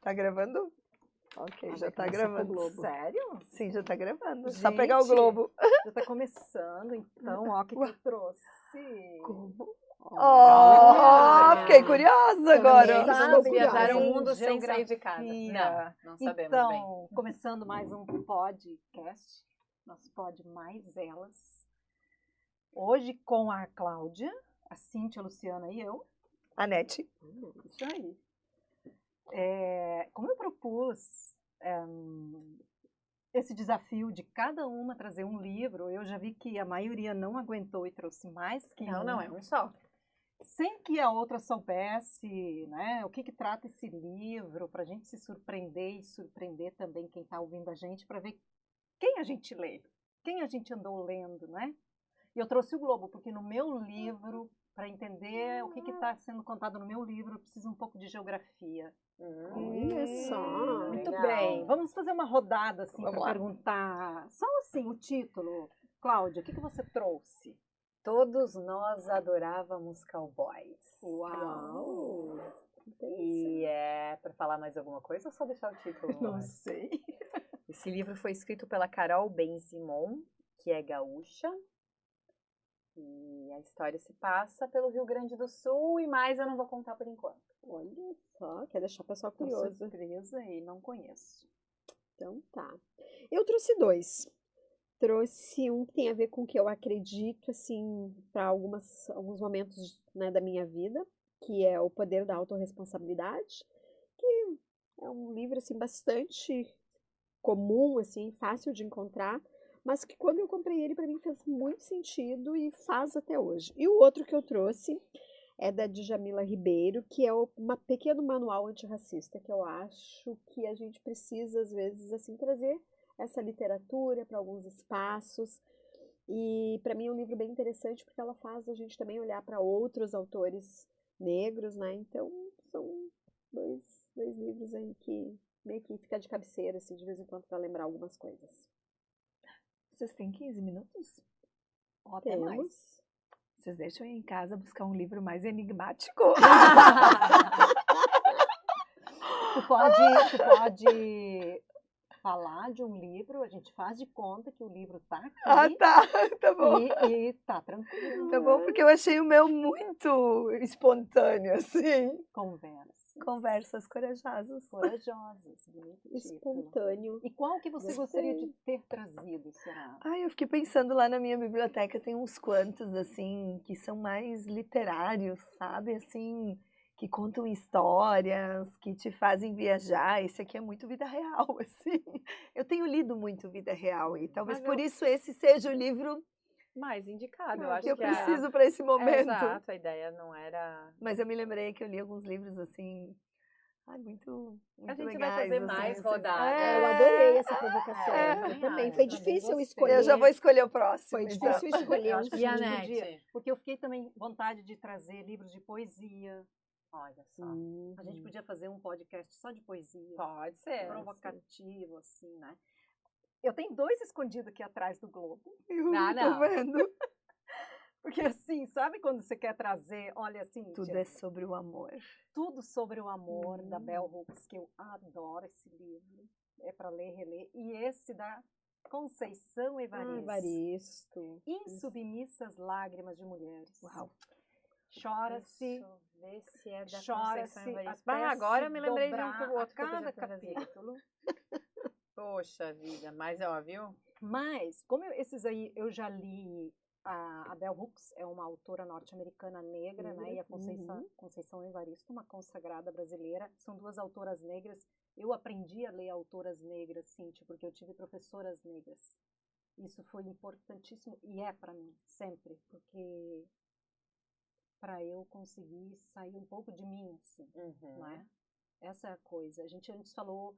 Tá gravando? Ok, já tá gravando. Sério? Sim, já tá gravando. Gente, Só pegar o globo. Já tá começando, então, ó, o que eu trouxe. Como? Olha! Fiquei curiosa agora. Vamos viajar o mundo sem Geografia. sair de casa. Não sabemos Então, bem. começando mais um podcast, nosso pod Mais Elas. Hoje com a Cláudia, a Cíntia, a Luciana e eu. A Nete. Isso aí. Como eu propus esse desafio de cada uma trazer um livro, eu já vi que a maioria não aguentou e trouxe mais que um. Não, é um só. Sem que a outra soubesse, né, o que trata esse livro, para a gente se surpreender e surpreender também quem está ouvindo a gente, para ver quem a gente lê, quem a gente andou lendo, né? E eu trouxe o Globo, porque no meu livro, para entender o que está sendo contado no meu livro, eu preciso um pouco de geografia. Olha só. Muito legal. bem. Vamos fazer uma rodada assim Vamos para lá. perguntar. Só assim o título. Cláudia, o que você trouxe? Todos nós adorávamos cowboys. Uau! E é para falar mais alguma coisa ou só deixar o título? Não sei. Esse livro foi escrito pela Carol Ben-Simon, que é gaúcha. E a história se passa pelo Rio Grande do Sul e mais eu não vou contar por enquanto. Olha só, quer deixar o pessoal Tô curioso. surpresa e não conheço. Então tá. Eu trouxe dois. Trouxe um que tem a ver com o que eu acredito, assim, para alguns momentos, né, da minha vida, que é O Poder da Autorresponsabilidade, que é um livro, assim, bastante comum, assim, fácil de encontrar, mas que quando eu comprei ele, para mim fez muito sentido e faz até hoje. E o outro que eu trouxe é da Djamila Ribeiro, que é um pequeno manual antirracista, que eu acho que a gente precisa, às vezes, assim, trazer essa literatura para alguns espaços. E para mim é um livro bem interessante, porque ela faz a gente também olhar para outros autores negros, né? Então, são dois livros aí que meio que fica de cabeceira, assim, de vez em quando, para lembrar algumas coisas. Vocês têm 15 minutos? Ou até mais. Temos. Vocês deixam eu ir em casa buscar um livro mais enigmático? Tu pode falar de um livro, a gente faz de conta que o livro tá aqui. Tá bom. E tá tranquilo. Tá bom, porque eu achei o meu muito espontâneo, assim. Conversas corajosas. Corajosas. Bonito título. Espontâneo. E qual que você Gostei. gostaria de ter trazido, será? Ai, eu fiquei pensando lá na minha biblioteca, tem uns quantos, assim, que são mais literários, sabe? Assim, que contam histórias, que te fazem viajar. Esse aqui é muito vida real, assim. Eu tenho lido muito vida real e talvez Mas por isso esse seja o livro Mais indicado, eu que acho eu que preciso para esse momento. Exato, a ideia não era... Mas eu me lembrei que eu li alguns livros, assim, muito A gente legais, vai fazer assim, mais assim. rodadas. Eu adorei essa provocação. É. Eu também. acho, Foi também difícil gostei. escolher. Eu já vou escolher o próximo. Foi então. difícil escolher Eu um acho que E a gente Nete? podia, porque eu fiquei também vontade de trazer livros de poesia. Olha só. A gente podia fazer um podcast só de poesia. Pode ser. Provocativo, assim, né? Eu tenho dois escondidos aqui atrás do Globo. Eu Ah, tô não. vendo. Porque assim, sabe quando você quer trazer, olha assim, Tudo é sobre o amor. Tudo sobre o amor, da Bell Hooks, que eu adoro esse livro. É para ler e reler. E esse da Conceição Evaristo. Evaristo. Insubmissas Lágrimas de Mulheres. Uau. Chora-se, Deixa eu ver se é da chora-se Conceição Evaristo. até Agora se eu me lembrei de um dobrar pro outro a que eu cada podia trazer. capítulo. Poxa vida, mas ó, viu? Mas, esses aí eu já li, a Bell Hooks é uma autora norte-americana negra, né? E a Conceição Evaristo, uma consagrada brasileira. São duas autoras negras. Eu aprendi a ler autoras negras, Cíntia, porque eu tive professoras negras. Isso foi importantíssimo e é para mim, sempre, porque para eu conseguir sair um pouco de mim, assim, não é? Essa é a coisa. A gente antes falou,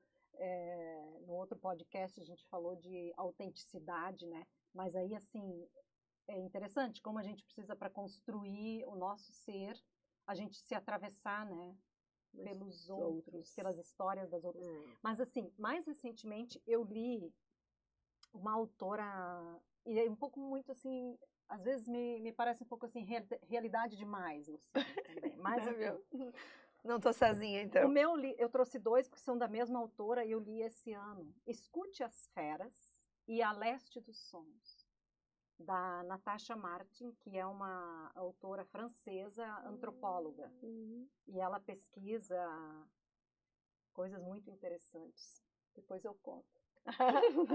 no outro podcast, a gente falou de autenticidade, né? Mas aí, assim, é interessante como a gente precisa, para construir o nosso ser, a gente se atravessar, né? Pelos outros, pelas histórias das outras. Mas, assim, mais recentemente, eu li uma autora, e é um pouco muito, assim, às vezes me parece um pouco, assim, realidade demais, Luciana, também. Mas, enfim, Não tô sozinha, então. O meu eu trouxe 2 porque são da mesma autora e eu li esse ano. Escute as Feras e A Leste dos Sonhos, da Natasha Martin, que é uma autora francesa, antropóloga. E ela pesquisa coisas muito interessantes. Depois eu conto.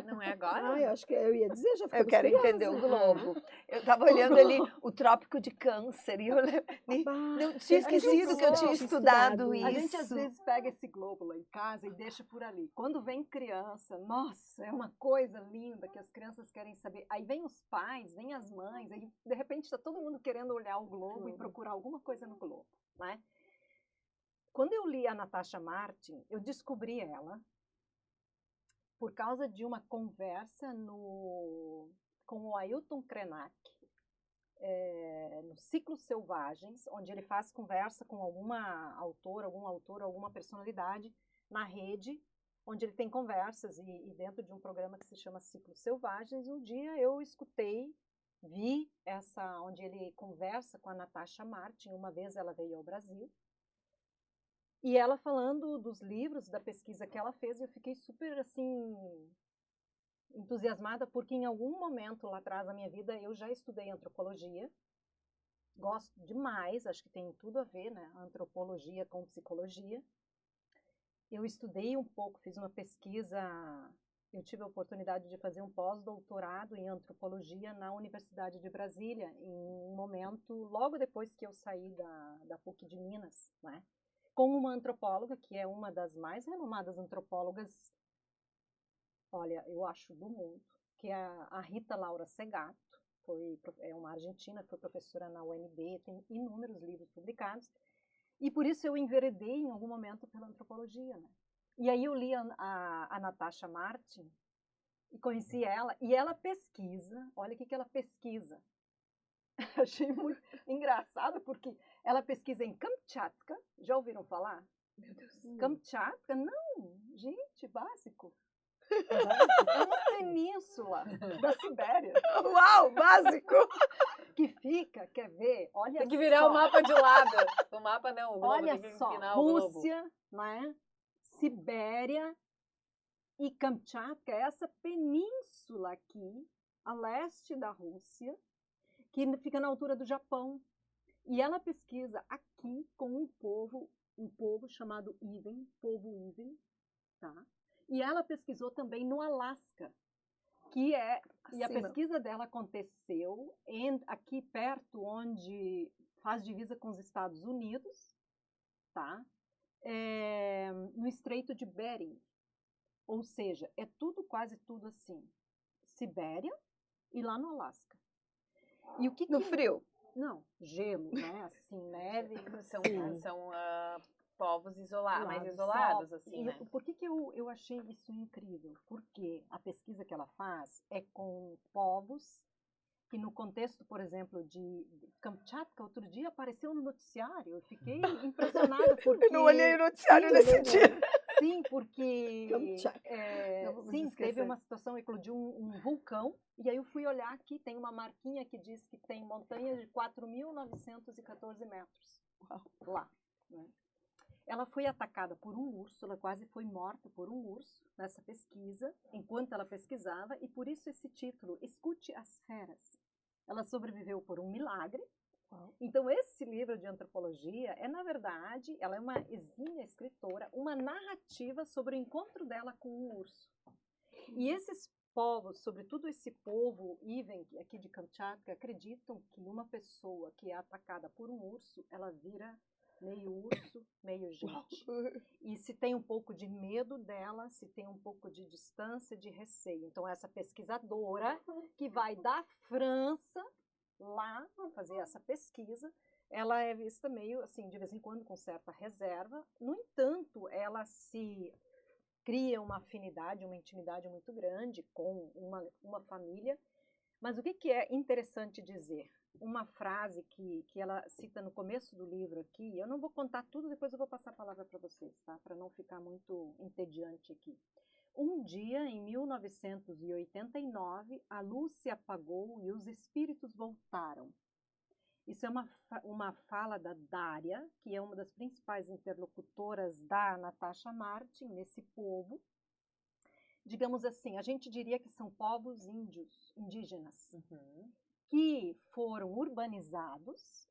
Não é agora? Ah, eu acho que eu ia dizer, já Eu quero entender o globo. Eu tava olhando ali o Trópico de Câncer e eu não tinha esquecido que eu tinha estudado A gente às isso. vezes pega esse globo lá em casa e deixa por ali. Quando vem criança, nossa, é uma coisa linda que as crianças querem saber. Aí vem os pais, vem as mães, aí de repente está todo mundo querendo olhar o globo e procurar alguma coisa no globo, né? Quando eu li a Natasha Martin, eu descobri ela por causa de uma conversa com o Ailton Krenak, no Ciclos Selvagens, onde ele faz conversa com algum autor, alguma personalidade na rede, onde ele tem conversas e dentro de um programa que se chama Ciclos Selvagens, um dia eu vi onde ele conversa com a Natasha Martin, uma vez ela veio ao Brasil, e ela falando dos livros, da pesquisa que ela fez, eu fiquei super, assim, entusiasmada, porque em algum momento lá atrás da minha vida eu já estudei antropologia, gosto demais, acho que tem tudo a ver, né, antropologia com psicologia. Eu estudei um pouco, fiz uma pesquisa, eu tive a oportunidade de fazer um pós-doutorado em antropologia na Universidade de Brasília, em um momento, logo depois que eu saí da PUC de Minas, né, com uma antropóloga, que é uma das mais renomadas antropólogas, olha, eu acho, do mundo, que é a Rita Laura Segato, é uma argentina, foi professora na UNB, tem inúmeros livros publicados, e por isso eu enveredei em algum momento pela antropologia, né? E aí eu li a Natasha Martin, e conheci ela, e ela pesquisa, olha o que ela pesquisa. Achei muito engraçado, porque ela pesquisa em Kamchatka, já ouviram falar? Meu Deus. Kamchatka? Não, gente, básico. É uma península da Sibéria. Uau, básico! Que fica, quer ver? Olha Tem que virar só. o mapa de lado. O mapa não, o globo. Olha tem que só, inclinar o globo. Rússia, né? Sibéria e Kamchatka, essa península aqui, a leste da Rússia, que fica na altura do Japão. E ela pesquisa aqui com um povo chamado Iven, povo Iven, tá? E ela pesquisou também no Alasca, e a pesquisa dela aconteceu aqui perto, onde faz divisa com os Estados Unidos, tá? No Estreito de Bering, ou seja, é quase tudo assim, Sibéria e lá no Alasca. E o que No frio? Não, gelo, né? Assim, neve. São povos mais isolados, assim, né? Por que eu achei isso incrível? Porque a pesquisa que ela faz é com povos que no contexto, por exemplo, de Kamchatka, outro dia apareceu no noticiário, eu fiquei impressionada porque... Eu não olhei o noticiário nesse dia. Sim, porque teve uma situação, eclodiu um vulcão, e aí eu fui olhar aqui, tem uma marquinha que diz que tem montanhas de 4.914 metros. Lá, né? Ela foi atacada por um urso, ela quase foi morta por um urso nessa pesquisa, enquanto ela pesquisava, e por isso esse título, Escute as Feras. Ela sobreviveu por um milagre. Então esse livro de antropologia na verdade, ela é uma exímia escritora, uma narrativa sobre o encontro dela com um urso. E esses povos, sobretudo esse povo Iven, aqui de Kamchatka, acreditam que uma pessoa que é atacada por um urso, ela vira meio urso, meio gente. E se tem um pouco de medo dela, se tem um pouco de distância, de receio. Então essa pesquisadora que vai da França lá fazer essa pesquisa, ela é vista meio assim, de vez em quando com certa reserva. No entanto, ela se cria uma afinidade, uma intimidade muito grande com uma família. Mas o que é interessante dizer? Uma frase que ela cita no começo do livro aqui, eu não vou contar tudo, depois eu vou passar a palavra para vocês, tá? Para não ficar muito entediante aqui. Um dia, em 1989, a luz se apagou e os espíritos voltaram. Isso é uma fala da Dária, que é uma das principais interlocutoras da Natasha Martin nesse povo. Digamos assim, a gente diria que são povos indígenas, que foram urbanizados,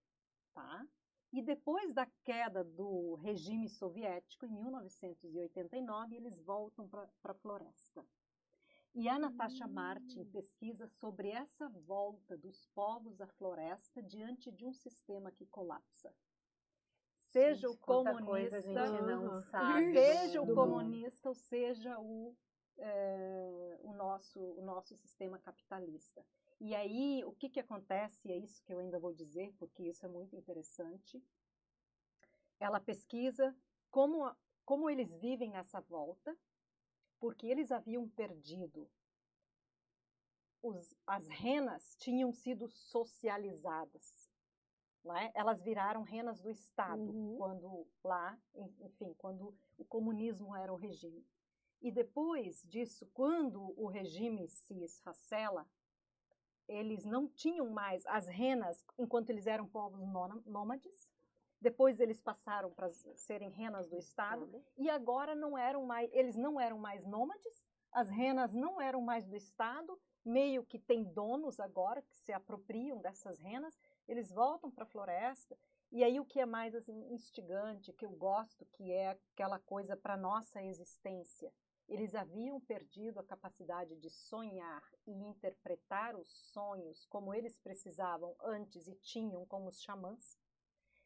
tá? E depois da queda do regime soviético, em 1989, eles voltam para a floresta. E a Natasha Martin pesquisa sobre essa volta dos povos à floresta diante de um sistema que colapsa. Seja o comunista, coisa a gente não sabe. seja o comunista ou seja o nosso sistema capitalista. E aí, o que acontece, é isso que eu ainda vou dizer, porque isso é muito interessante. Ela pesquisa como eles vivem nessa volta, porque eles haviam perdido. As renas tinham sido socializadas. Né? Elas viraram renas do Estado, quando o comunismo era o regime. E depois disso, quando o regime se esfacela, eles não tinham mais as renas, enquanto eles eram povos nômades. Depois eles passaram para serem renas do Estado. E agora eles não eram mais nômades, as renas não eram mais do Estado, meio que tem donos agora que se apropriam dessas renas, eles voltam para a floresta. E aí o que é mais assim, instigante, que eu gosto, que é aquela coisa para nossa existência. Eles haviam perdido a capacidade de sonhar e interpretar os sonhos como eles precisavam antes e tinham como os xamãs.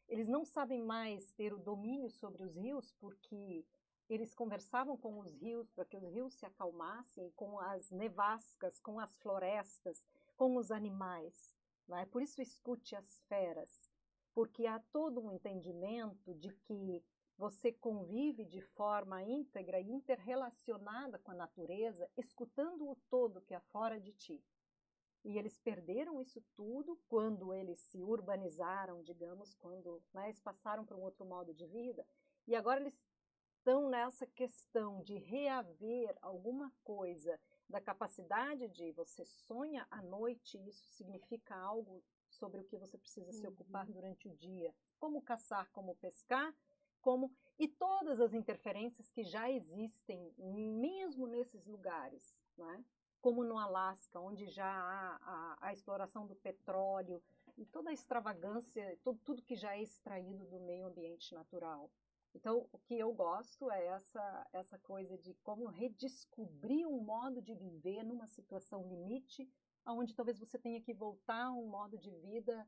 Eles não sabem mais ter o domínio sobre os rios porque eles conversavam com os rios para que os rios se acalmassem, com as nevascas, com as florestas, com os animais. Não é? Por isso escute as feras, porque há todo um entendimento de que você convive de forma íntegra e interrelacionada com a natureza, escutando o todo que há fora de ti. E eles perderam isso tudo quando eles se urbanizaram, digamos, quando eles passaram para um outro modo de vida. E agora eles estão nessa questão de reaver alguma coisa da capacidade de você sonha à noite, isso significa algo sobre o que você precisa se ocupar durante o dia. Como caçar, como pescar, e todas as interferências que já existem, mesmo nesses lugares, né? Como no Alasca, onde já há a exploração do petróleo e toda a extravagância, tudo que já é extraído do meio ambiente natural. Então, o que eu gosto é essa coisa de como redescobrir um modo de viver numa situação limite, onde talvez você tenha que voltar a um modo de vida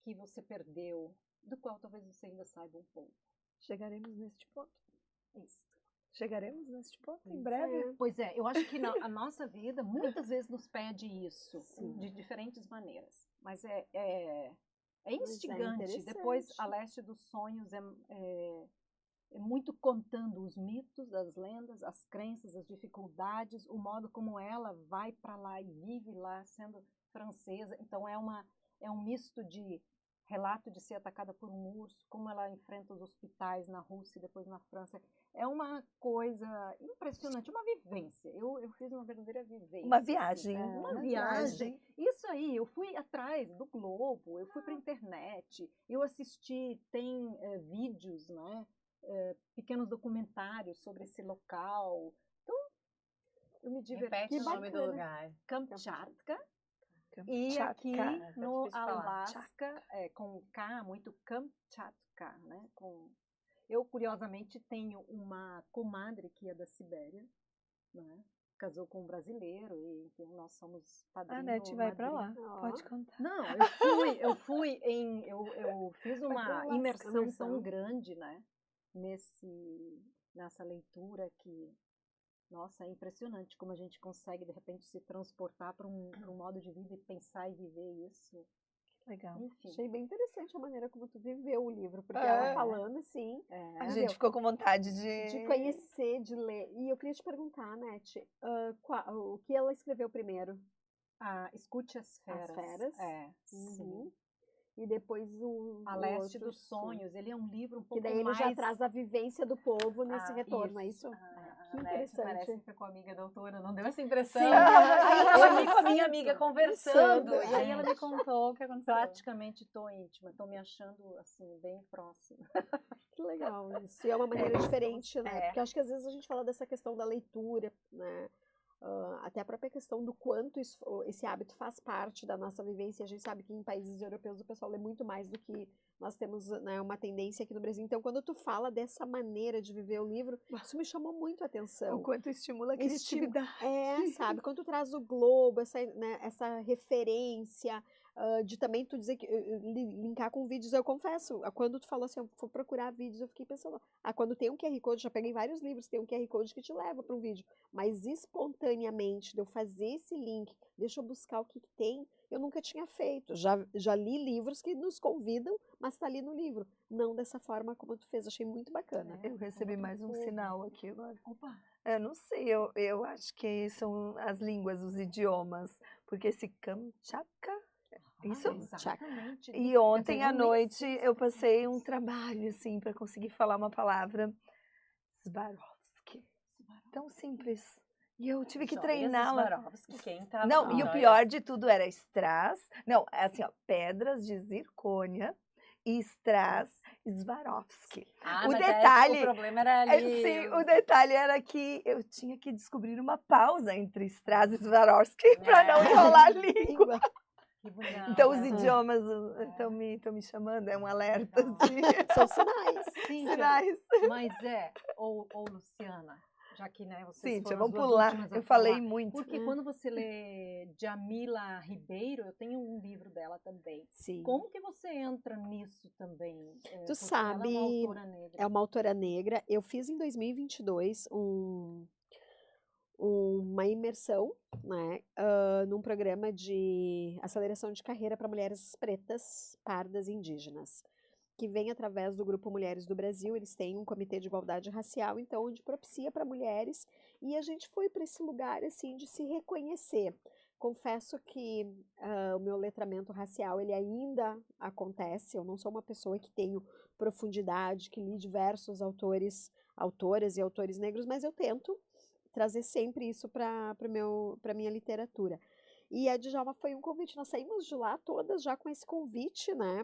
que você perdeu, do qual talvez você ainda saiba um pouco. Chegaremos neste ponto. Isso. Chegaremos neste ponto em breve? Pois é, eu acho que a nossa vida muitas vezes nos pede isso, de diferentes maneiras. Mas é instigante. Depois, A Leste dos Sonhos é muito contando os mitos, as lendas, as crenças, as dificuldades, o modo como ela vai para lá e vive lá sendo francesa. Então é um misto de relato de ser atacada por um urso, como ela enfrenta os hospitais na Rússia e depois na França. É uma coisa impressionante, uma vivência. Eu fiz uma verdadeira vivência. Uma viagem. Assim, uma viagem. Isso aí, eu fui atrás do Globo, eu fui para a internet, eu assisti, tem vídeos, né? Pequenos documentários sobre esse local. Então, eu me diverti. Repete o nome do lugar. Kamchatka. E aqui no Alasca, com K, muito Kamchatka, né? Eu, curiosamente, tenho uma comadre que é da Sibéria, né? Casou com um brasileiro e então, nós somos padrinho. A Nete vai para lá, pode contar. Não, eu fiz uma imersão tão grande, né? Nessa leitura que, nossa, é impressionante como a gente consegue, de repente, se transportar para um modo de vida e pensar e viver isso. Legal. Enfim. Achei bem interessante a maneira como tu viveu o livro, porque ela falando assim... A gente ficou com vontade de conhecer, de ler. E eu queria te perguntar, Nete, o que ela escreveu primeiro? Escute as Feras. As Feras? Sim. E depois A Leste dos Sonhos. Ele é um livro um pouco mais... Que daí ele já traz a vivência do povo nesse retorno, é isso? Que Parece interessante. que foi com a amiga doutora, não deu essa impressão. Sim, Aí eu tava eu ali com a minha sinto. amiga conversando, Conversando. e aí ela me contou o que aconteceu. Praticamente tô íntima, tô me achando assim, bem próxima. Que legal isso. E é uma maneira diferente, né? É. Porque acho que às vezes a gente fala dessa questão da leitura, né? Até a própria questão do quanto esse hábito faz parte da nossa vivência. A gente sabe que em países europeus o pessoal lê muito mais do que nós temos, né, uma tendência aqui no Brasil. Então, quando tu fala dessa maneira de viver o livro, isso me chamou muito a atenção. O quanto estimula a criatividade. Sabe? Quando tu traz o Globo, essa referência, de também tu dizer que linkar com vídeos, eu confesso, quando tu falou assim, eu vou procurar vídeos, eu fiquei pensando, quando tem um QR Code, já peguei vários livros, tem um QR Code que te leva para um vídeo, mas espontaneamente, de eu fazer esse link, deixa eu buscar o que tem, eu nunca tinha feito. Já li livros que nos convidam, mas está ali no livro. Não dessa forma como tu fez, achei muito bacana. Eu recebi mais um sinal aqui agora. Opa! Eu não sei, eu acho que são as línguas, os idiomas, porque esse Kamchatka, isso? Exatamente. E ontem à Eu nem noite sei eu passei um trabalho, assim, para conseguir falar uma palavra. Swarovski. Tão simples. E eu tive que treiná-la. Quem tá Não, e o pior de tudo era strass. Não, é assim, ó, pedras de zircônia e strass Swarovski. Ah, O mas detalhe- o problema era ali. Sim, o detalhe era que eu tinha que descobrir uma pausa entre strass e Swarovski para não enrolar a língua. Que bonito. Então os idiomas estão me chamando, é um alerta. Assim. São sinais. Cíntia, Sinais. mas ou Luciana, já que, né, vocês Cíntia, foram as vamos duas pular. últimas a Eu falei falar. muito. Porque quando você lê Jamila Ribeiro, eu tenho um livro dela também. Sim. Como que você entra nisso também? Porque sabe, ela é uma autora negra. É uma autora negra. Eu fiz em 2022 uma imersão, né, num programa de aceleração de carreira para mulheres pretas, pardas e indígenas, que vem através do Grupo Mulheres do Brasil. Eles têm um comitê de igualdade racial, então, onde propicia para mulheres, e a gente foi para esse lugar, assim, de se reconhecer. Confesso que o meu letramento racial, ele ainda acontece. Eu não sou uma pessoa que tenho profundidade, que li diversos autoras e autores negros, mas eu tento trazer sempre isso para minha literatura. E a Djalma foi um convite, nós saímos de lá todas já com esse convite, né,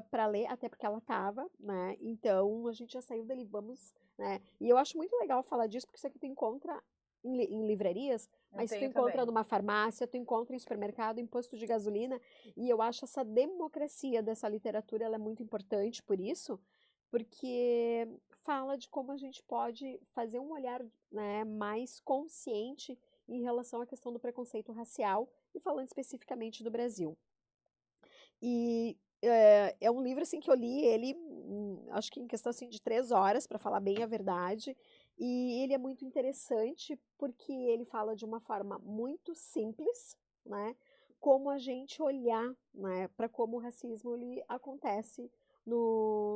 para ler, até porque ela estava, né, então a gente já saiu dali, vamos, né, e eu acho muito legal falar disso, porque isso aqui tu encontra em livrarias, mas tu encontra numa farmácia, tu encontra em supermercado, em posto de gasolina, e eu acho essa democracia dessa literatura, ela é muito importante por isso, porque fala de como a gente pode fazer um olhar, né, mais consciente em relação à questão do preconceito racial, e falando especificamente do Brasil. E é um livro assim que eu li ele, acho que em questão assim, de 3 horas, para falar bem a verdade, e ele é muito interessante porque ele fala de uma forma muito simples, né, como a gente olhar, né, para como o racismo ele acontece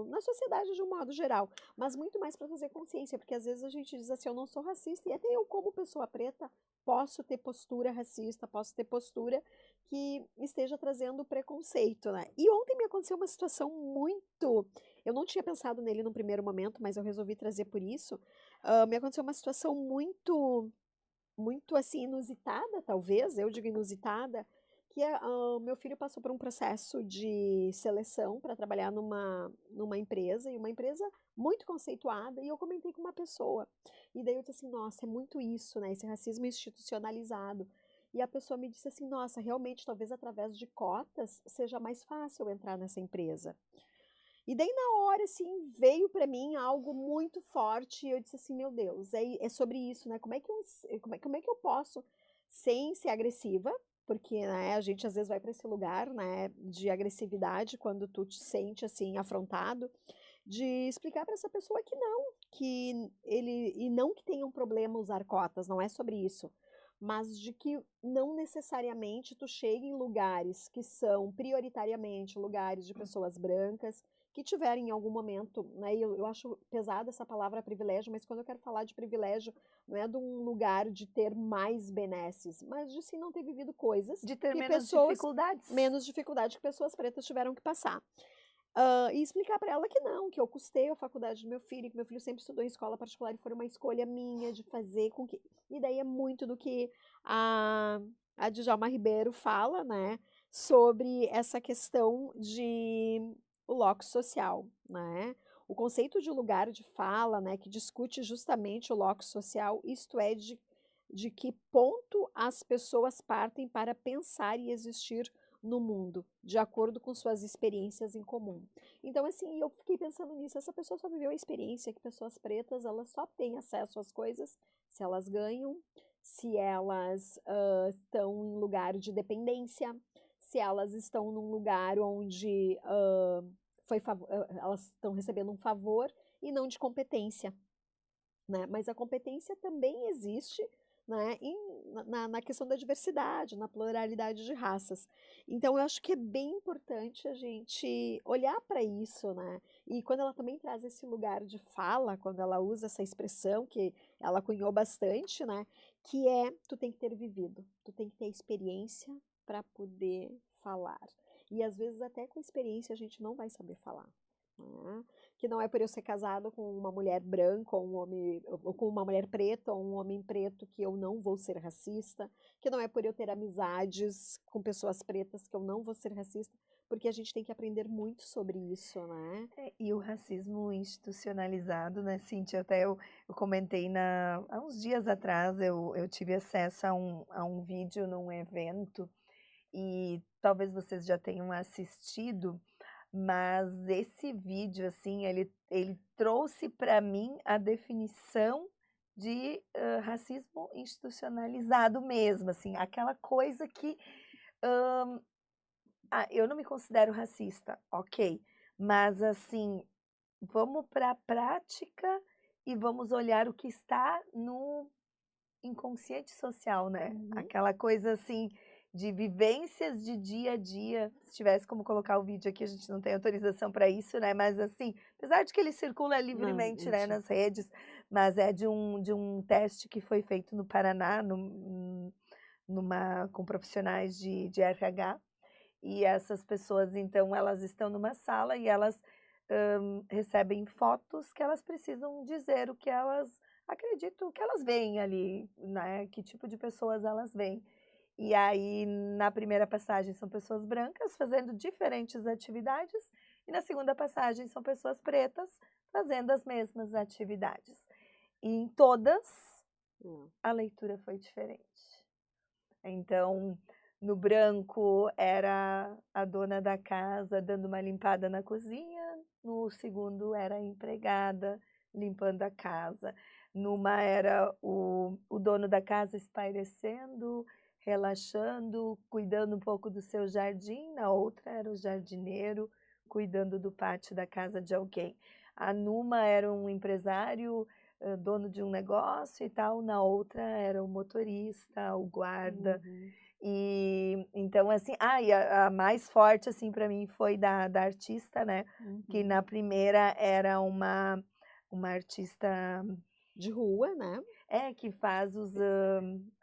na sociedade de um modo geral, mas muito mais para fazer consciência, porque às vezes a gente diz assim, eu não sou racista, e até eu como pessoa preta posso ter postura racista, posso ter postura que esteja trazendo preconceito, né? E ontem me aconteceu uma situação eu não tinha pensado nele no primeiro momento, mas eu resolvi trazer por isso, me aconteceu uma situação muito assim, inusitada, talvez, eu digo inusitada, que meu filho passou por um processo de seleção para trabalhar numa empresa, e uma empresa muito conceituada, e eu comentei com uma pessoa, e daí eu disse assim, nossa, é muito isso, né, esse racismo institucionalizado, e a pessoa me disse assim, nossa, realmente, talvez através de cotas seja mais fácil entrar nessa empresa. E daí na hora, assim, veio para mim algo muito forte, e eu disse assim, meu Deus, é sobre isso, né, como é que eu posso, sem ser agressiva, porque, né, a gente às vezes vai para esse lugar, né, de agressividade quando tu te sente assim afrontado, de explicar para essa pessoa que não que tenha um problema usar cotas, não é sobre isso, mas de que não necessariamente tu chegue em lugares que são prioritariamente lugares de pessoas brancas, que tiverem em algum momento, né, eu acho pesada essa palavra privilégio, mas quando eu quero falar de privilégio, não é de um lugar de ter mais benesses, mas de sim não ter vivido coisas De ter que menos pessoas, dificuldades. menos dificuldade que pessoas pretas tiveram que passar. E explicar para ela que não, que eu custei a faculdade do meu filho, que meu filho sempre estudou em escola particular e foi uma escolha minha de fazer com que... E daí é muito do que a Djalma Ribeiro fala, né, sobre essa questão de o locus social, né? O conceito de lugar de fala, né, que discute justamente o locus social, isto é, de que ponto as pessoas partem para pensar e existir no mundo, de acordo com suas experiências em comum. Então, assim, eu fiquei pensando nisso, essa pessoa só viveu a experiência que pessoas pretas, elas só têm acesso às coisas se elas ganham, se elas estão em lugar de dependência, se elas estão num lugar onde elas estão recebendo um favor e não de competência, né? Mas a competência também existe, né, na questão da diversidade, na pluralidade de raças. Então, eu acho que é bem importante a gente olhar para isso, né? E quando ela também traz esse lugar de fala, quando ela usa essa expressão que ela cunhou bastante, né? Que é, tu tem que ter vivido, tu tem que ter experiência para poder falar. E às vezes até com experiência a gente não vai saber falar. Né? Que não é por eu ser casado com uma mulher branca ou um homem, ou com uma mulher preta ou um homem preto que eu não vou ser racista, que não é por eu ter amizades com pessoas pretas que eu não vou ser racista, porque a gente tem que aprender muito sobre isso, né? E o racismo institucionalizado, né, Cíntia? Até eu comentei há uns dias atrás, eu tive acesso a um vídeo num evento, e talvez vocês já tenham assistido, mas esse vídeo, assim, ele trouxe para mim a definição de racismo institucionalizado mesmo, assim, aquela coisa que eu não me considero racista, ok, mas assim, vamos para a prática e vamos olhar o que está no inconsciente social, né? Aquela coisa assim de vivências de dia a dia. Se tivesse como colocar o vídeo aqui, a gente não tem autorização para isso, né? Mas assim, apesar de que ele circula livremente, né, nas redes, mas é de um teste que foi feito no Paraná, com profissionais de RH. E essas pessoas, então, elas estão numa sala e elas recebem fotos que elas precisam dizer o que elas acreditam, o que elas veem ali, né? Que tipo de pessoas elas veem. E aí, na primeira passagem, são pessoas brancas fazendo diferentes atividades, e na segunda passagem, são pessoas pretas fazendo as mesmas atividades. E em todas, a leitura foi diferente. Então, no branco era a dona da casa dando uma limpada na cozinha, no segundo era a empregada limpando a casa, numa era o dono da casa espairecendo, relaxando, cuidando um pouco do seu jardim, na outra era o jardineiro cuidando do pátio da casa de alguém. Numa era um empresário, dono de um negócio e tal, na outra era o motorista, o guarda. E então, assim, e a mais forte, assim, para mim foi da artista, né? Que na primeira era uma artista de rua, né? Que faz os...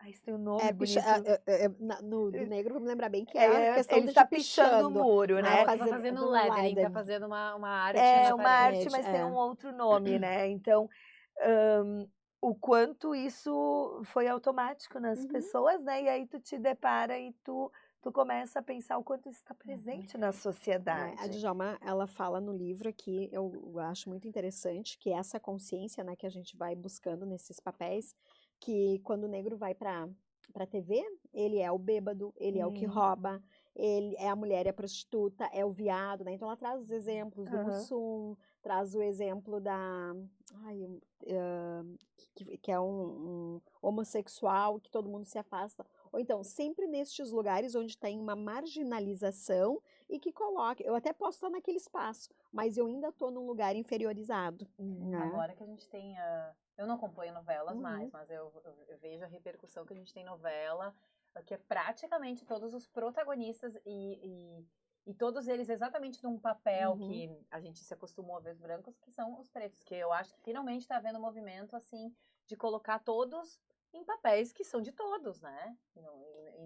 isso tem um nome bonito. Do negro, vamos lembrar bem que é a questão ele está pichando o muro, né? Tá fazendo lettering, tá fazendo uma arte. Uma arte, mas tem um outro nome, né? Então, o quanto isso foi automático nas pessoas, né? E aí tu te depara e tu começa a pensar o quanto isso está presente na sociedade. A Djalma, ela fala no livro aqui, eu acho muito interessante, que essa consciência, né, que a gente vai buscando nesses papéis, que quando o negro vai para a TV, ele é o bêbado, ele é o que rouba, ele é a mulher, é a prostituta, é o viado, né? Então ela traz os exemplos do Mussum, traz o exemplo que é um homossexual, que todo mundo se afasta. Ou então, sempre nestes lugares onde tem uma marginalização e que coloca... Eu até posso estar naquele espaço, mas eu ainda estou num lugar inferiorizado. Né? Agora que a gente tem... eu não acompanho novelas mais, mas eu vejo a repercussão que a gente tem em novela, que é praticamente todos os protagonistas e todos eles exatamente num papel que a gente se acostumou a ver os brancos, que são os pretos, que eu acho que finalmente está havendo um movimento, assim, de colocar todos em papéis que são de todos, né? E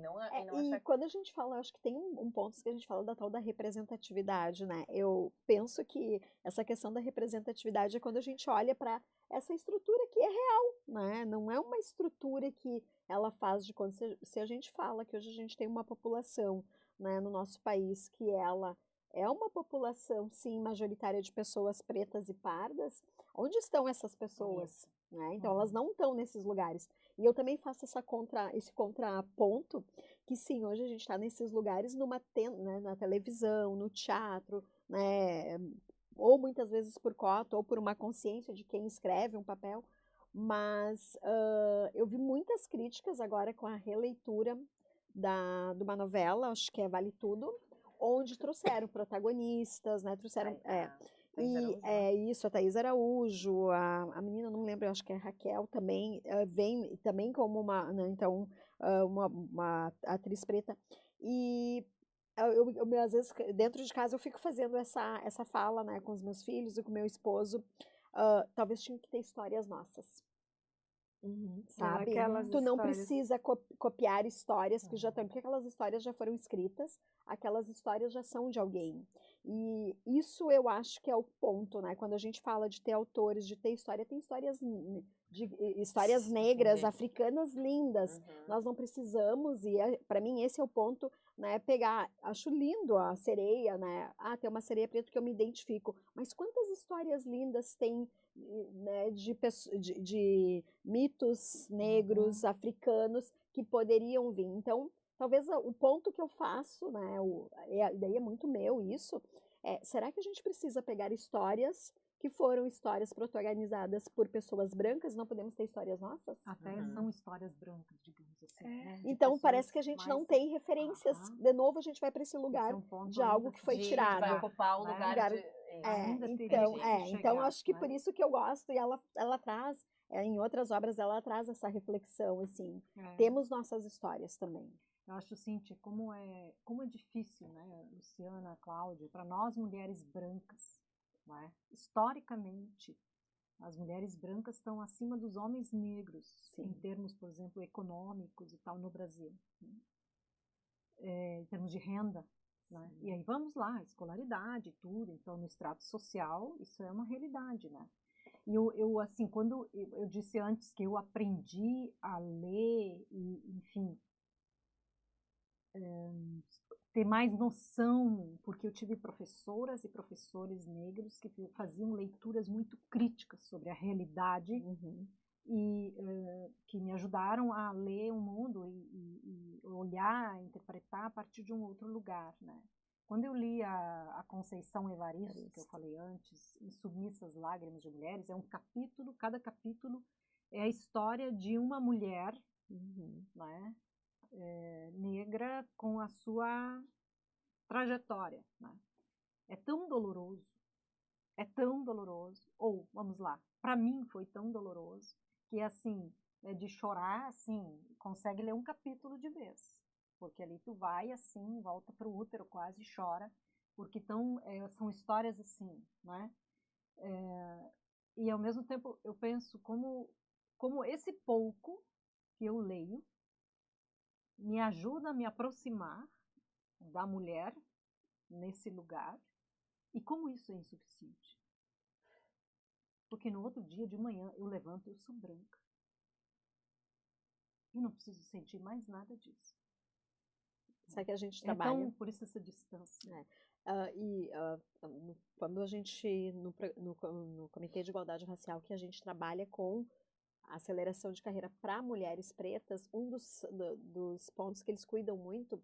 não E achar quando a gente fala, acho que tem um ponto que a gente fala da tal da representatividade, né? Eu penso que essa questão da representatividade é quando a gente olha para essa estrutura que é real, né? Não é uma estrutura que ela faz de conta. Se a gente fala que hoje a gente tem uma população, né, no nosso país que ela é uma população, sim, majoritária de pessoas pretas e pardas, onde estão essas pessoas? Né? Então, elas não estão nesses lugares. E eu também faço esse contraponto, que sim, hoje a gente está nesses lugares né, na televisão, no teatro, né, ou muitas vezes por cota, ou por uma consciência de quem escreve um papel, mas eu vi muitas críticas agora com a releitura de uma novela, acho que é Vale Tudo, onde trouxeram protagonistas, né, trouxeram... isso, a Thaís Araújo, a menina, não me lembro, eu acho que é a Raquel também, vem também como uma, né, então, uma atriz preta. E às vezes, dentro de casa, eu fico fazendo essa fala, né, com os meus filhos e com o meu esposo. Talvez tinha que ter histórias nossas. Sabe? Tu não precisa copiar histórias que já estão, porque aquelas histórias já foram escritas, aquelas histórias já são de alguém. E isso eu acho que é o ponto, né? Quando a gente fala de ter autores, de ter história, tem histórias negras, africanas lindas. Nós não precisamos, e para mim esse é o ponto, né? Acho lindo a sereia, né? Tem uma sereia preta que eu me identifico. Mas quantas histórias lindas tem, né, de mitos negros, africanos, que poderiam vir. Então, talvez o ponto que eu faço, né, daí é muito meu isso, será que a gente precisa pegar histórias que foram histórias protagonizadas por pessoas brancas, não podemos ter histórias nossas? Até são histórias brancas, digamos assim. Né? Então, parece que a gente não tem referências. De novo, a gente vai para esse lugar de algo que foi tirado. Vai ocupar o lugar de... Então, acho que por isso que eu gosto, e ela traz, em outras obras, ela traz essa reflexão, assim. Temos nossas histórias também. Eu acho, Cíntia, como é difícil, né, Luciana, Cláudia, para nós mulheres brancas, né? Historicamente, as mulheres brancas estão acima dos homens negros, em termos, por exemplo, econômicos e tal, no Brasil. Em termos de renda. Né? E aí vamos lá, escolaridade, tudo. Então, no extrato social, isso é uma realidade, né? E eu assim, quando eu disse antes que eu aprendi a ler, e, enfim, ter mais noção, porque eu tive professoras e professores negros que faziam leituras muito críticas sobre a realidade e que me ajudaram a ler o mundo e olhar, interpretar a partir de um outro lugar, né? Quando eu li a Conceição Evaristo, que eu falei antes, em Submissas Lágrimas de Mulheres, é um capítulo, cada capítulo é a história de uma mulher, né? Negra com a sua trajetória, né? É tão doloroso, ou, vamos lá, para mim foi tão doloroso, que assim, de chorar, assim, consegue ler um capítulo de vez, porque ali tu vai assim, volta pro útero quase e chora, porque são histórias assim, né? E ao mesmo tempo eu penso como esse pouco que eu leio me ajuda a me aproximar da mulher nesse lugar, e como isso é insuficiente. Porque no outro dia, de manhã, eu levanto e eu sou branca. E não preciso sentir mais nada disso. Só que a gente trabalha... Então, por isso essa distância. Quando a gente, no Comitê de Igualdade Racial, que a gente trabalha com a aceleração de carreira para mulheres pretas, um dos pontos que eles cuidam muito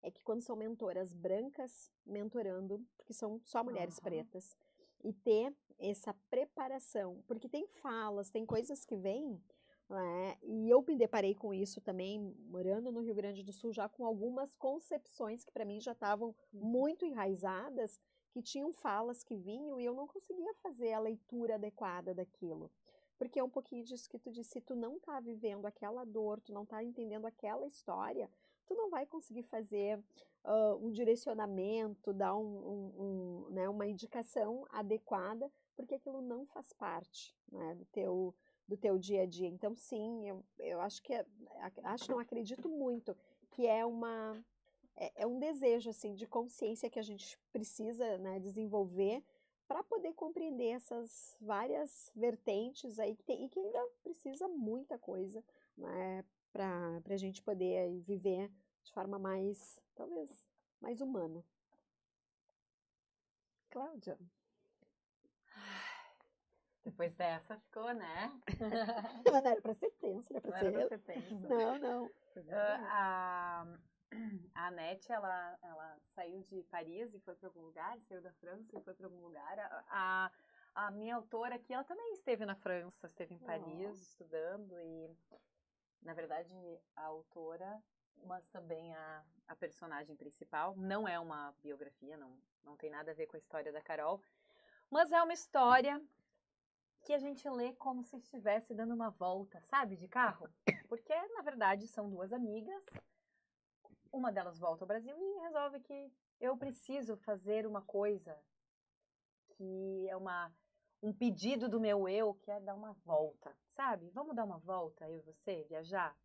é que quando são mentoras brancas mentorando, porque são só mulheres pretas, e ter essa preparação, porque tem falas, tem coisas que vêm, né? E eu me deparei com isso também, morando no Rio Grande do Sul, já com algumas concepções que para mim já estavam muito enraizadas, que tinham falas que vinham e eu não conseguia fazer a leitura adequada daquilo. Porque é um pouquinho disso que tu disse, se tu não tá vivendo aquela dor, tu não tá entendendo aquela história, tu não vai conseguir fazer um direcionamento, dar né, uma indicação adequada, porque aquilo não faz parte, né, do do teu dia a dia. Então, sim, eu acho que, não acredito muito que é um desejo, assim, de consciência que a gente precisa, né, desenvolver para poder compreender essas várias vertentes aí que tem, e que ainda precisa muita coisa, né, para a gente poder aí viver de forma mais, talvez, mais humana. Cláudia. Depois dessa ficou, né? Não era para ser tenso, era Não para era pra ser... ser tenso. Não. A Anete, ela saiu de Paris e foi para algum lugar, saiu da França e foi para algum lugar. A minha autora aqui, ela também esteve na França, esteve em Paris estudando e, na verdade, a autora, mas também a personagem principal, não é uma biografia, não tem nada a ver com a história da Carol, mas é uma história que a gente lê como se estivesse dando uma volta, sabe, de carro. Porque, na verdade, são duas amigas. Uma delas volta ao Brasil e resolve que eu preciso fazer uma coisa que é um pedido do meu eu, que é dar uma volta, sabe? Vamos dar uma volta, eu e você, viajar,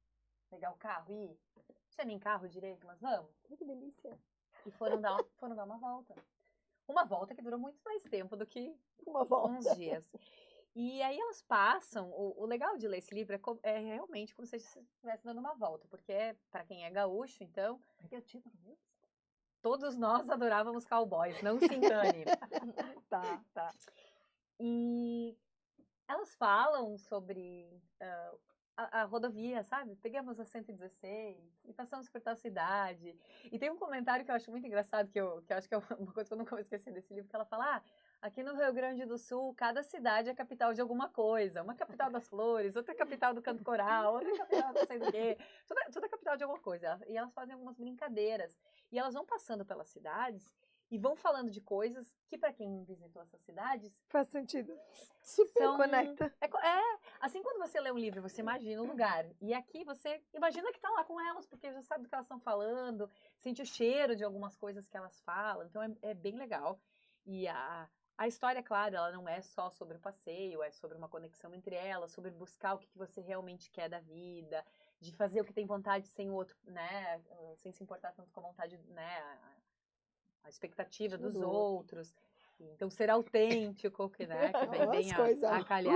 pegar o carro e ir? Não tinha nem carro direito, mas vamos. Que delícia. E foram dar uma volta. Uma volta que durou muito mais tempo do que Uma volta. uns dias. E aí elas passam, o legal de ler esse livro é realmente como se a gente estivesse dando uma volta, porque para quem é gaúcho, então, Que é o título mesmo? todos nós adorávamos cowboys, não se engane. Tá. E elas falam sobre a rodovia, sabe? Pegamos a 116 e passamos por tal cidade. E tem um comentário que eu acho muito engraçado, que eu acho que é uma coisa que eu nunca vou esquecer desse livro, que ela fala, aqui no Rio Grande do Sul, cada cidade é capital de alguma coisa. Uma capital das flores, outra capital do canto coral, outra capital não sei do quê. Tudo é capital de alguma coisa. E elas fazem algumas brincadeiras. E elas vão passando pelas cidades e vão falando de coisas que, para quem visitou essas cidades, Faz sentido. Super conecta. Assim, quando você lê um livro, você imagina o lugar. E aqui você imagina que tá lá com elas, porque já sabe do que elas estão falando, sente o cheiro de algumas coisas que elas falam. Então, é bem legal. E a história, claro, ela não é só sobre o passeio, é sobre uma conexão entre elas, sobre buscar o que você realmente quer da vida, de fazer o que tem vontade sem o outro, né? Sem se importar tanto com a vontade, né? A expectativa dos outros. Então, ser autêntico, que vem bem a calhar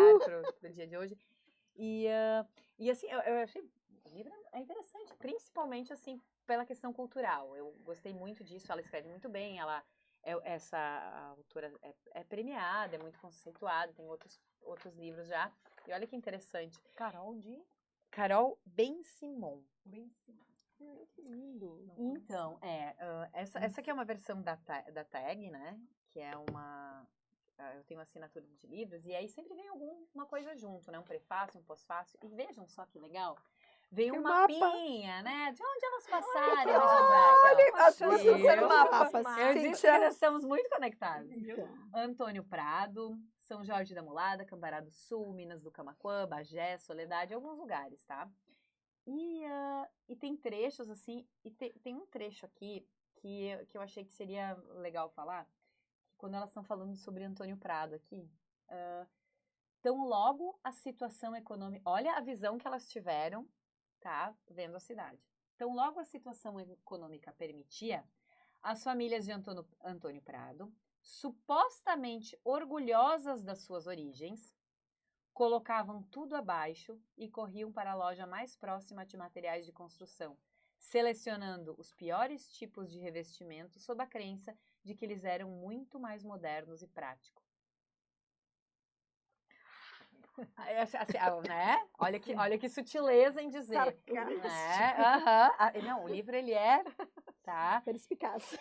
pro dia de hoje. E assim, eu achei o livro é interessante, principalmente, assim, pela questão cultural. Eu gostei muito disso, ela escreve muito bem, essa autora é premiada, é muito conceituada, tem outros livros já. E olha que interessante. Carol Ben-Simon. Que lindo. Então, essa aqui é uma versão da Tag, né? Que é eu tenho uma assinatura de livros, e aí sempre vem alguma coisa junto, né? Um prefácio, um pós-fácio. E vejam só que legal. Vem um mapinha, né? De onde elas passaram. As duas fizeram mapa. Eu disse que nós estamos muito conectados. Antônio Prado, São Jorge da Mulada, Cambará do Sul, Minas do Camaquã, Bagé, Soledade, alguns lugares, tá? E tem trechos, assim, e tem um trecho aqui que eu achei que seria legal falar, quando elas estão falando sobre Antônio Prado aqui. Então, logo a situação econômica... Olha a visão que elas tiveram, tá? Vendo a cidade. Então, logo a situação econômica permitia, as famílias de Antônio Prado, supostamente orgulhosas das suas origens, colocavam tudo abaixo e corriam para a loja mais próxima de materiais de construção, selecionando os piores tipos de revestimento sob a crença de que eles eram muito mais modernos e práticos. Assim, né? Olha que sutileza em dizer. Né? Não, o livro, ele é... Tá? Perspicaz.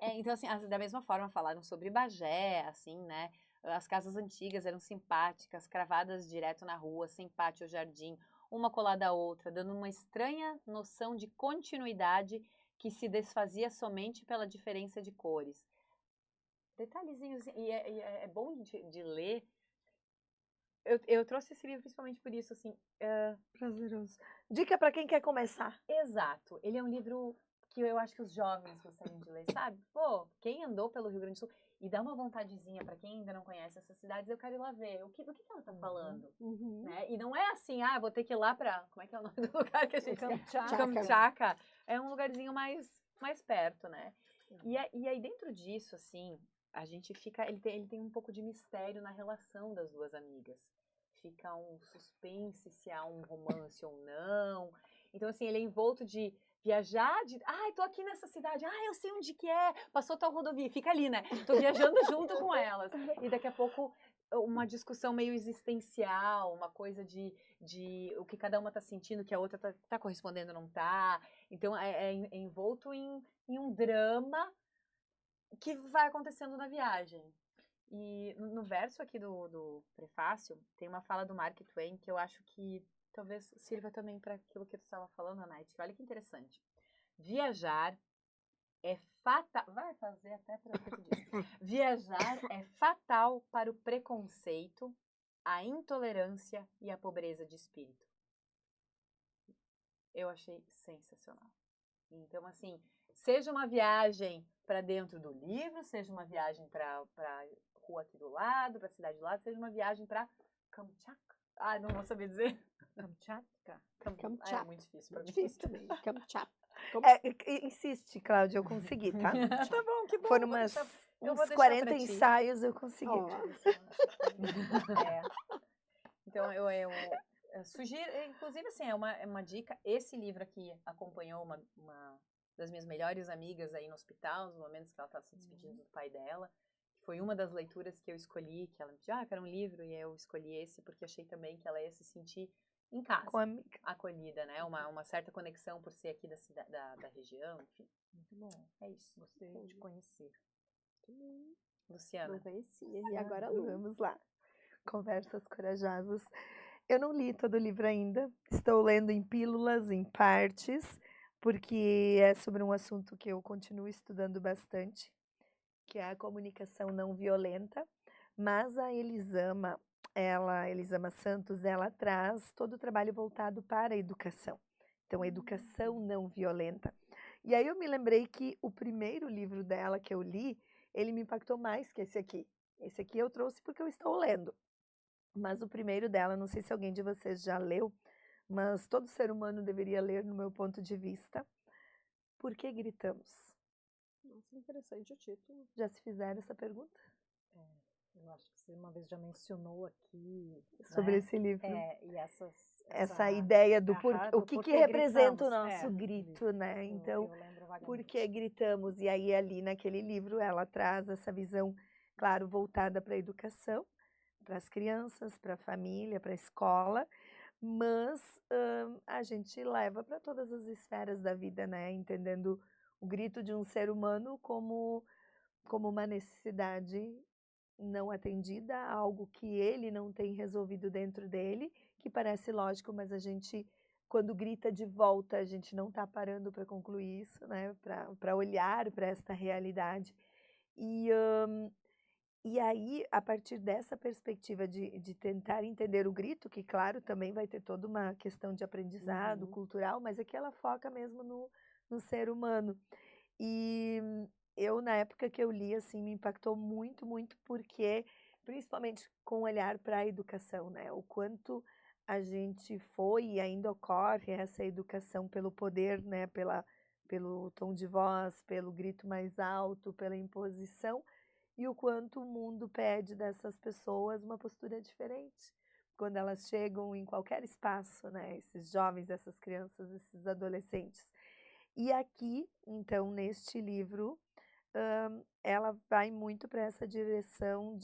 Então, assim, da mesma forma, falaram sobre Bagé, assim, né? As casas antigas eram simpáticas, cravadas direto na rua, sem pátio ou jardim, uma colada à outra, dando uma estranha noção de continuidade que se desfazia somente pela diferença de cores. Detalhezinhos, e é bom de ler. Eu trouxe esse livro principalmente por isso, assim. Prazeroso. Dica para quem quer começar. Exato. Ele é um livro que eu acho que os jovens gostariam de ler, sabe? Pô, quem andou pelo Rio Grande do Sul e dá uma vontadezinha para quem ainda não conhece essas cidades, eu quero ir lá ver do que ela tá falando, né? E não é assim, vou ter que ir lá para, como é que é o nome do lugar que a gente Kamchatka. É um lugarzinho mais perto, né? E aí dentro disso, assim, a gente fica, ele tem um pouco de mistério na relação das duas amigas. Fica um suspense se há um romance ou não. Então, assim, ele é envolto de viajar, tô aqui nessa cidade, eu sei onde que é, passou tal rodovia, fica ali, né? Tô viajando junto com elas. E daqui a pouco, uma discussão meio existencial, uma coisa de o que cada uma tá sentindo, que a outra tá correspondendo ou não tá. Então, é envolto em um drama que vai acontecendo na viagem. E no verso aqui do prefácio, tem uma fala do Mark Twain que eu acho que talvez sirva também para aquilo que tu estava falando, Anaite. Olha que interessante. Viajar é fatal... Vai fazer até para o que tu disse. Viajar é fatal para o preconceito, a intolerância e a pobreza de espírito. Eu achei sensacional. Então, assim, seja uma viagem para dentro do livro, seja uma viagem para rua aqui do lado, para a cidade do lado, seja uma viagem para Kamchatka. Não vou saber dizer. Kamchatka. É muito difícil para mim. Difícil também. Kamchatka. Insiste, Cláudia, eu consegui, tá? Tá bom, que bom. Foram uns 40 ensaios, eu consegui. Então, eu sugiro, inclusive, assim, é uma dica. Esse livro aqui acompanhou uma das minhas melhores amigas aí no hospital, nos momentos que ela estava se despedindo do pai dela. Foi uma das leituras que eu escolhi, que ela me disse, eu quero um livro, e eu escolhi esse, porque achei também que ela ia se sentir em casa, acolhida, né? Uma certa conexão por ser aqui da região, enfim. Muito bom. É isso. Gostei de conhecer. Luciana. Não conhecia. E agora, Lu. Vamos lá. Conversas Corajosas. Eu não li todo o livro ainda. Estou lendo em pílulas, em partes, porque é sobre um assunto que eu continuo estudando bastante, que é a comunicação não violenta. Mas a Elisama Santos, ela traz todo o trabalho voltado para a educação. Então, a educação não violenta. E aí eu me lembrei que o primeiro livro dela que eu li, ele me impactou mais que esse aqui. Esse aqui eu trouxe porque eu estou lendo. Mas o primeiro dela, não sei se alguém de vocês já leu, mas todo ser humano deveria ler, no meu ponto de vista. Por que gritamos? Nossa, interessante o título. Já se fizeram essa pergunta? Eu acho que você uma vez já mencionou aqui sobre esse livro. E essa ideia do o que representa o nosso grito, né? Então, por que gritamos? E aí ali naquele livro ela traz essa visão, claro, voltada para a educação, para as crianças, para a família, para a escola, mas a gente leva para todas as esferas da vida, né? Entendendo o grito de um ser humano como uma necessidade não atendida, algo que ele não tem resolvido dentro dele, que parece lógico, mas a gente, quando grita de volta, a gente não está parando para concluir isso, né? Para olhar para esta realidade. E aí, a partir dessa perspectiva de tentar entender o grito, que claro, também vai ter toda uma questão de aprendizado cultural, mas aqui ela foca mesmo no ser humano. E eu, na época que eu li, assim, me impactou muito, muito, porque, principalmente com o olhar para a educação, né? O quanto a gente foi e ainda ocorre essa educação pelo poder, né? Pelo tom de voz, pelo grito mais alto, pela imposição, e o quanto o mundo pede dessas pessoas uma postura diferente quando elas chegam em qualquer espaço, né? Esses jovens, essas crianças, esses adolescentes. E aqui, então, neste livro, ela vai muito para essa direção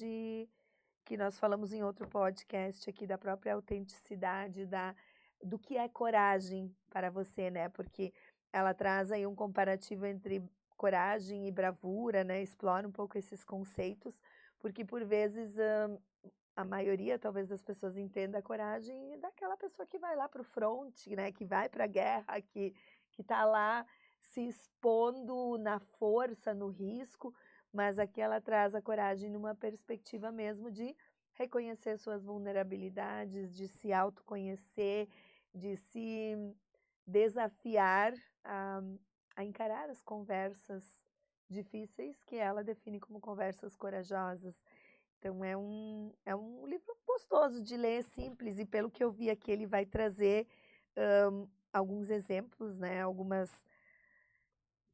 que nós falamos em outro podcast aqui, da própria autenticidade, do que é coragem para você, né? Porque ela traz aí um comparativo entre coragem e bravura, né? Explora um pouco esses conceitos, porque por vezes a maioria, talvez, das pessoas entenda a coragem daquela pessoa que vai lá para o front, né? Que vai para a guerra, que está lá se expondo na força, no risco, mas aqui ela traz a coragem numa perspectiva mesmo de reconhecer suas vulnerabilidades, de se autoconhecer, de se desafiar a encarar as conversas difíceis que ela define como conversas corajosas. Então é um livro gostoso de ler, simples, e pelo que eu vi aqui ele vai trazer alguns exemplos, né?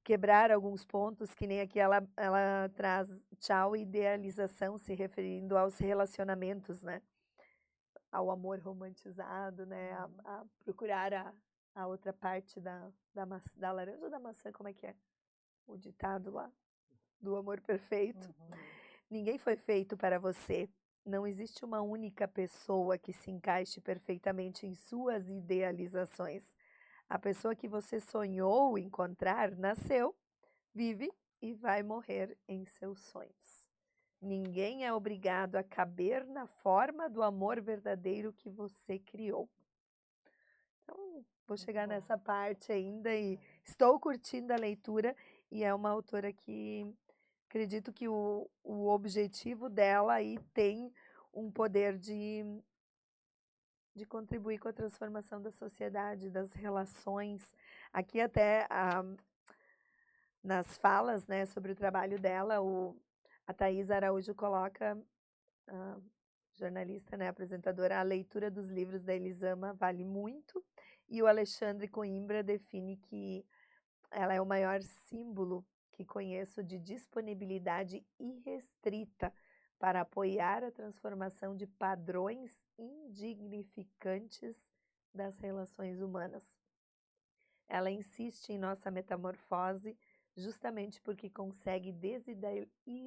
Quebrar alguns pontos, que nem aqui ela traz tchau idealização, se referindo aos relacionamentos, né? Ao amor romantizado, né? A procurar a outra parte da laranja ou da maçã, como é que é? O ditado lá, do amor perfeito. Ninguém foi feito para você. Não existe uma única pessoa que se encaixe perfeitamente em suas idealizações. A pessoa que você sonhou encontrar nasceu, vive e vai morrer em seus sonhos. Ninguém é obrigado a caber na forma do amor verdadeiro que você criou. Então, vou chegar nessa parte ainda e estou curtindo a leitura, e é uma autora que acredito que o objetivo dela aí tem um poder de contribuir com a transformação da sociedade, das relações. Aqui até nas falas, né, sobre o trabalho dela, a Thaís Araújo coloca, a jornalista, né, apresentadora, a leitura dos livros da Elisama vale muito, e o Alexandre Coimbra define que ela é o maior símbolo que conheço de disponibilidade irrestrita para apoiar a transformação de padrões indignificantes das relações humanas. Ela insiste em nossa metamorfose justamente porque consegue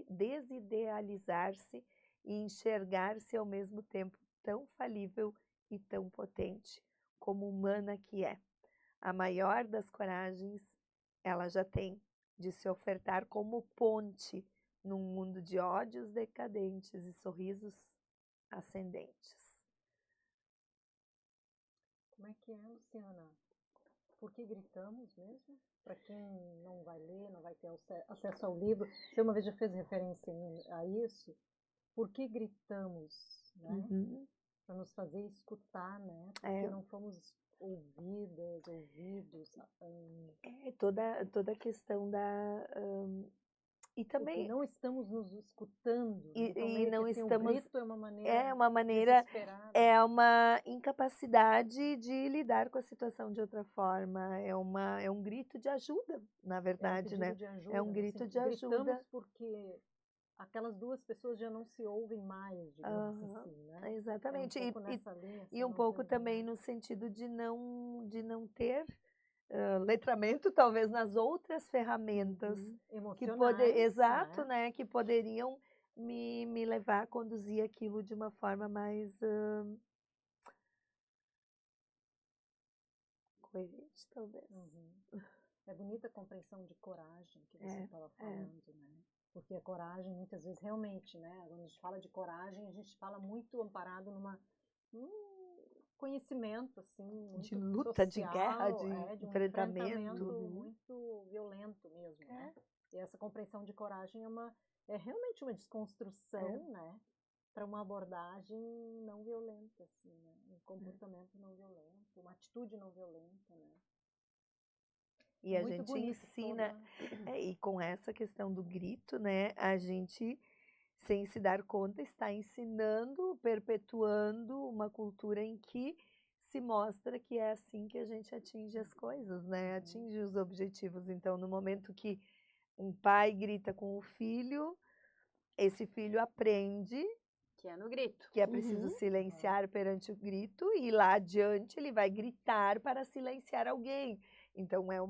desidealizar-se e enxergar-se ao mesmo tempo tão falível e tão potente, como humana que é. A maior das coragens ela já tem, de se ofertar como ponte num mundo de ódios decadentes e sorrisos ascendentes. Como é que é, Luciana? Por que gritamos mesmo? Para quem não vai ler, não vai ter acesso ao livro, você uma vez já fez referência a isso, por que gritamos, né? Para nos fazer escutar, né? Porque não fomos ouvidos. Toda a questão da... e também... Porque não estamos nos escutando. Então, e não assim, estamos... o grito é uma maneira... É uma incapacidade de lidar com a situação de outra forma. É um grito de ajuda, na verdade, né? De ajuda, é um grito assim, de ajuda. Gritamos porque aquelas duas pessoas já não se ouvem mais, digamos assim, né? Exatamente. É um pouco nessa linha, assim, e um pouco também no sentido de não ter letramento, talvez, nas outras ferramentas emocionais, né? Que poderiam me levar a conduzir aquilo de uma forma mais coerente, talvez. É bonita a compreensão de coragem que você estava falando, né? Porque a coragem, muitas vezes, realmente, né? Quando a gente fala de coragem, a gente fala muito amparado num conhecimento, assim, muito de luta, social, de guerra, de um enfrentamento muito violento mesmo, né? E essa compreensão de coragem é realmente uma desconstrução, né? Para uma abordagem não violenta, assim, né? Um comportamento não violento, uma atitude não violenta, né? E a gente ensina, e com essa questão do grito, né, a gente, sem se dar conta, está ensinando, perpetuando uma cultura em que se mostra que é assim que a gente atinge as coisas, né, atinge os objetivos. Então, no momento que um pai grita com o filho, esse filho aprende que é no grito, que é preciso silenciar perante o grito, e lá adiante ele vai gritar para silenciar alguém. Então é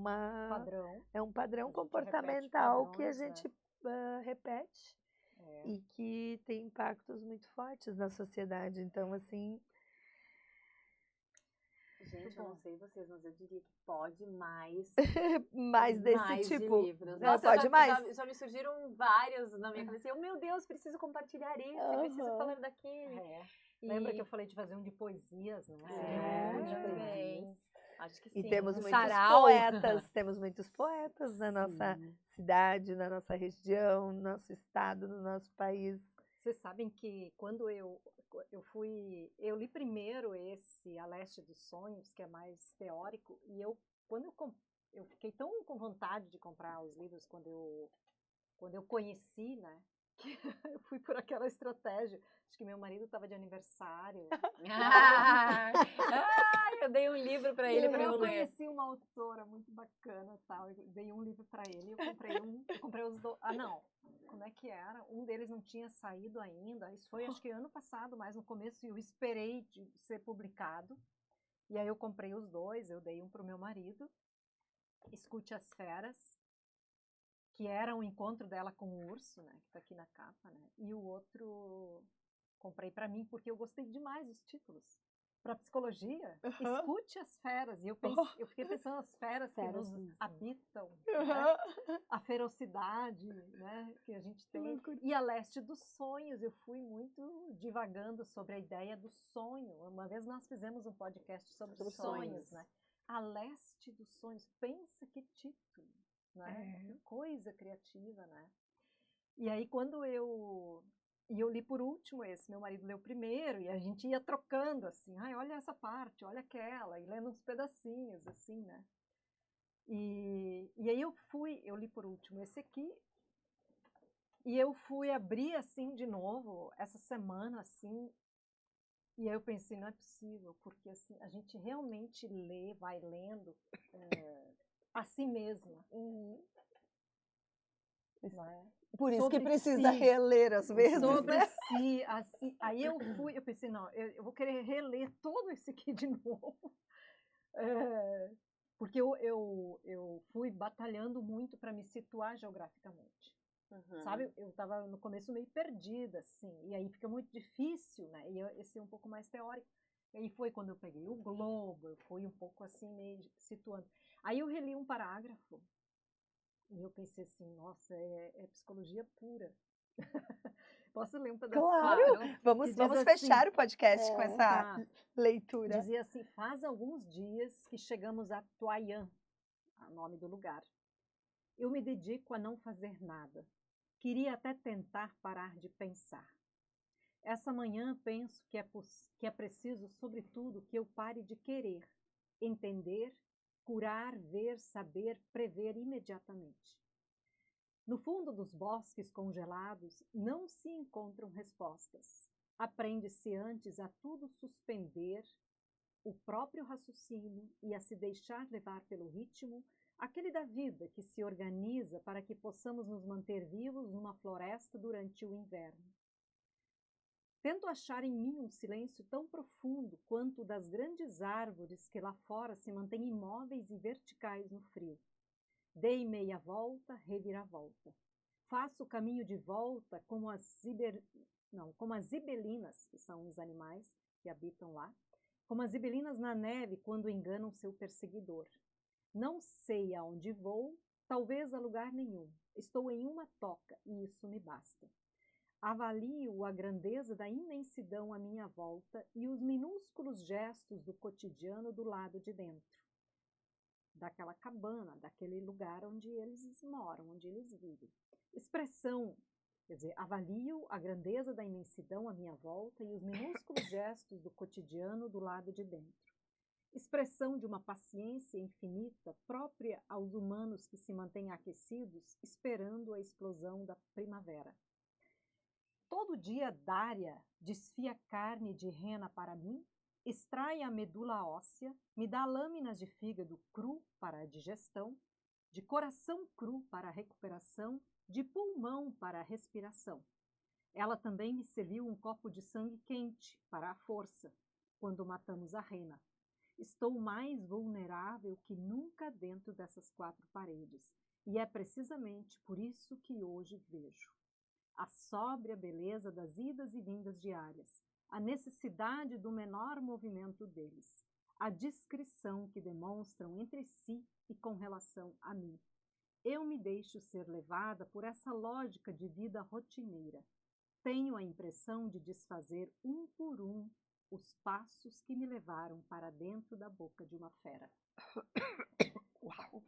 um padrão comportamental que a gente repete e que tem impactos muito fortes na sociedade. Então, assim... Gente, eu não sei vocês, mas eu diria que pode mais. mais desse tipo. De livros. Nossa, pode mais. Já me surgiram vários na minha cabeça. Meu Deus, preciso compartilhar esse, preciso falar daquele. Lembra que eu falei de fazer um de poesias, né? Acho que sim. E temos muitos poetas, temos muitos poetas na nossa cidade, na nossa região, no nosso estado, no nosso país. Vocês sabem que quando eu li primeiro esse A Leste dos Sonhos, que é mais teórico, e quando eu eu fiquei tão com vontade de comprar os livros quando eu conheci, né? Que eu fui por aquela estratégia. Acho que meu marido estava de aniversário. Eu dei um livro para ele para eu Eu ler. conheci uma autora muito bacana, tal. Eu dei um livro para ele. Eu comprei os dois. Ah, não. Como é que era? Um deles não tinha saído ainda. Isso foi, acho que ano passado, mais no começo. E eu esperei de ser publicado. E aí eu comprei os dois. Eu dei um para o meu marido. Escute as Feras, que era um encontro dela com o urso, né, que tá aqui na capa, né? E o outro comprei para mim porque eu gostei demais dos títulos. Para psicologia, escute as feras. E eu fiquei pensando nas feras que nos habitam, né? A ferocidade, né, que a gente tem. E a leste dos sonhos, eu fui muito divagando sobre a ideia do sonho. Uma vez nós fizemos um podcast sobre sonhos, né? A leste dos sonhos. Pensa que título, né? Que coisa criativa, né? E aí quando eu li por último esse, meu marido leu primeiro, e a gente ia trocando assim, ai, olha essa parte, olha aquela, e lendo uns pedacinhos, assim, né? E aí eu li por último esse aqui, e eu fui abrir assim de novo, essa semana, assim, e aí eu pensei, não é possível, porque assim, a gente realmente vai lendo a si mesma. Não é? Por isso Sobre que precisa si, reler às vezes, sobre né? si, assim. Aí eu pensei, não, eu vou querer reler todo esse aqui de novo. Porque eu fui batalhando muito para me situar geograficamente. Sabe? Eu estava no começo meio perdida, assim, e aí fica muito difícil, né? E esse é um pouco mais teórico. E aí foi quando eu peguei o globo, eu fui um pouco assim, meio situando. Aí eu reli um parágrafo, e eu pensei assim, nossa, é psicologia pura. Posso ler um pedacinho? Claro! Vamos fechar assim, o podcast com essa leitura. Dizia assim, faz alguns dias que chegamos a Tuayan, o nome do lugar. Eu me dedico a não fazer nada. Queria até tentar parar de pensar. Essa manhã penso que é preciso, sobretudo, que eu pare de querer, entender, curar, ver, saber, prever imediatamente. No fundo dos bosques congelados não se encontram respostas. Aprende-se antes a tudo suspender, o próprio raciocínio e a se deixar levar pelo ritmo, aquele da vida que se organiza para que possamos nos manter vivos numa floresta durante o inverno. Tento achar em mim um silêncio tão profundo quanto o das grandes árvores que lá fora se mantêm imóveis e verticais no frio. Dei meia volta, reviravolta. Faço o caminho de volta como as zibelinas, que são os animais que habitam lá, como as zibelinas na neve quando enganam seu perseguidor. Não sei aonde vou, talvez a lugar nenhum. Estou em uma toca e isso me basta. Avalio a grandeza da imensidão à minha volta e os minúsculos gestos do cotidiano do lado de dentro, daquela cabana, daquele lugar onde eles moram, onde eles vivem. Expressão, quer dizer, avalio a grandeza da imensidão à minha volta e os minúsculos gestos do cotidiano do lado de dentro. Expressão de uma paciência infinita própria aos humanos que se mantêm aquecidos esperando a explosão da primavera. Todo dia Dária desfia carne de rena para mim, extrai a medula óssea, me dá lâminas de fígado cru para a digestão, de coração cru para a recuperação, de pulmão para a respiração. Ela também me serviu um copo de sangue quente para a força, quando matamos a rena. Estou mais vulnerável que nunca dentro dessas quatro paredes, e é precisamente por isso que hoje vejo a sóbria beleza das idas e vindas diárias, a necessidade do menor movimento deles, a discrição que demonstram entre si e com relação a mim. Eu me deixo ser levada por essa lógica de vida rotineira. Tenho a impressão de desfazer um por um os passos que me levaram para dentro da boca de uma fera. Uau!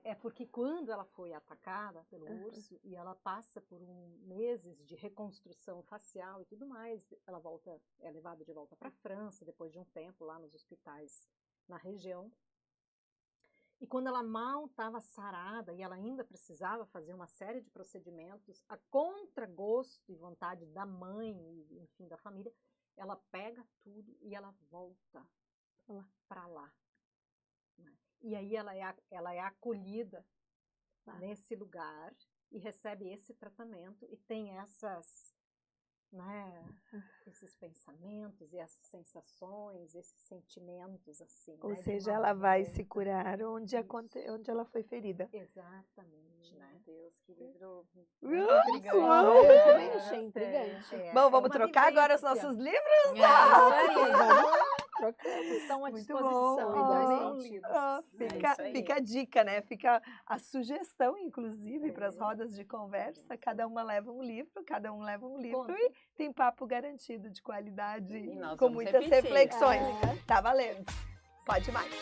É porque quando ela foi atacada pelo urso e ela passa por meses de reconstrução facial e tudo mais, ela é levada de volta para a França depois de um tempo lá nos hospitais na região. E quando ela mal estava sarada e ela ainda precisava fazer uma série de procedimentos, a contragosto e vontade da mãe, enfim, da família, ela pega tudo e ela volta para lá. Né? E aí ela é acolhida nesse lugar e recebe esse tratamento e tem essas, né, esses pensamentos e essas sensações, esses sentimentos assim. Ou né, de seja, uma ela vai volta. se curar onde Isso. onde ela foi ferida. Exatamente, né? Meu Deus, que livro Uau! Eu achei intrigante. Bom, É vamos uma trocar agora os vivência. nossos livros? Estão à Muito disposição bom. em dois Oh, sentidos. isso aí. fica a dica, né? Fica a sugestão, inclusive, para as rodas de conversa. Cada uma leva um livro, cada um leva um livro Conta. e tem papo garantido de qualidade, E nós com vamos muitas repetir. reflexões. Tá valendo. Pode mais.